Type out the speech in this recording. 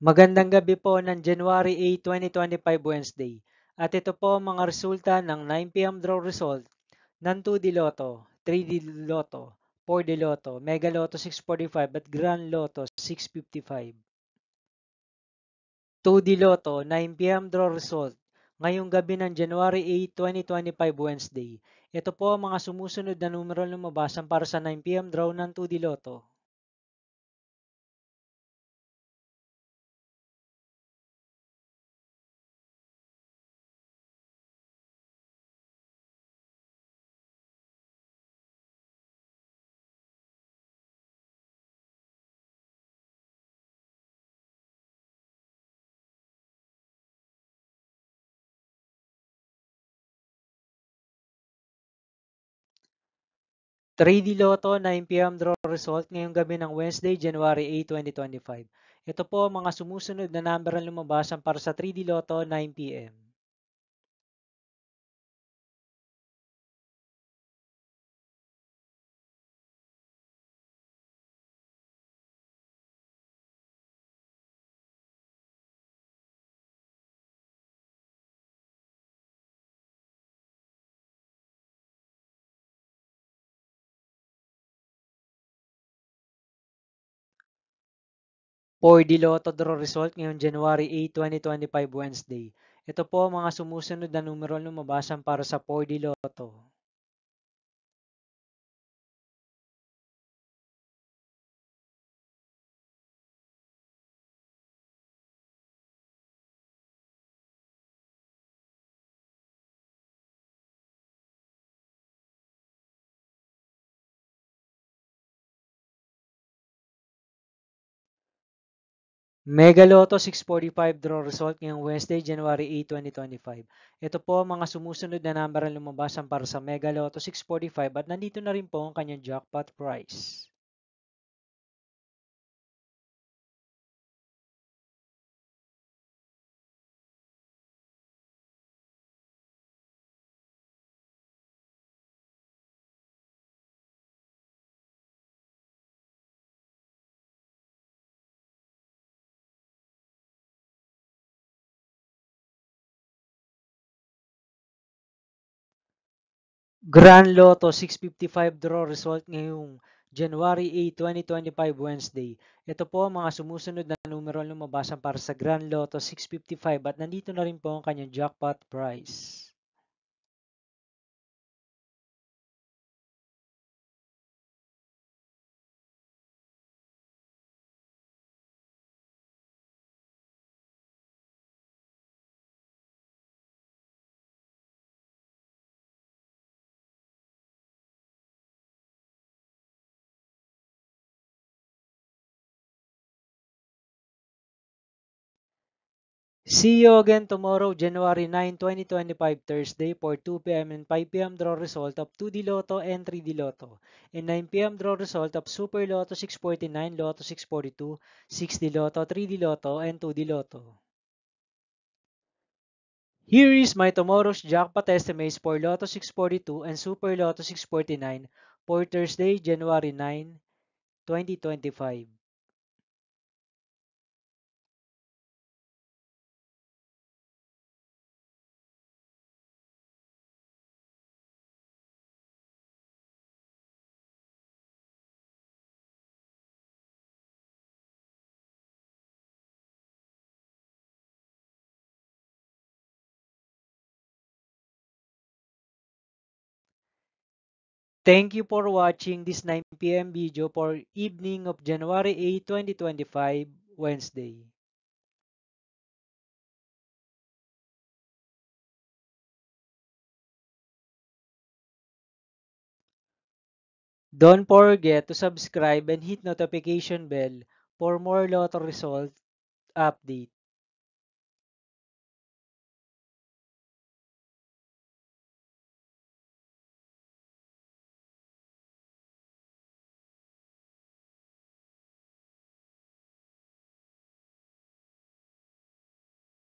Magandang gabi po ng January 8, 2025 Wednesday. At ito po ang mga resulta ng 9 p.m. draw result ng 2D Lotto, 3D Lotto, 4D Lotto, Mega Lotto 645 at Grand Lotto 655. 2D Lotto 9 p.m. draw result ngayong gabi ng January 8, 2025 Wednesday. Ito po ang mga sumusunod na numero lumabasan para sa 9 p.m. draw ng 2D Lotto. 3D Lotto 9 p.m. draw result ngayong gabi ng Wednesday, January 8, 2025. Ito po ang mga sumusunod na number ang lumabasan para sa 3D Lotto 9 p.m. 4D Lotto draw result ngayong January 8, 2025 Wednesday. Ito po ang mga sumusunod na numero ang lumabasan para sa 4D Lotto. 'Mega Lotto 645 draw result ngayong Wednesday, January 8, 2025. Ito po ang mga sumusunod na number ang lumabasan para sa Mega Lotto 645 at nandito na rin po ang kanyang jackpot price. Grand Lotto 655 draw result ngayong January 8, 2025 Wednesday. Ito po ang mga sumusunod na numero ang lumabasan para sa Grand Lotto 655 at nandito na rin po ang kanyang jackpot price. See you again tomorrow, January 9, 2025, Thursday for 2 p.m. and 5 p.m. draw result of 2D Lotto and 3D Lotto. And 9 p.m. draw result of Super Lotto 649, Lotto 642, 6D Lotto, 3D Lotto, and 2D Lotto. Here is my tomorrow's jackpot estimates for Lotto 642 and Super Lotto 649 for Thursday, January 9, 2025. Thank you for watching this 9 p.m. video for evening of January 8, 2025, Wednesday. Don't forget to subscribe and hit notification bell for more lotto result update.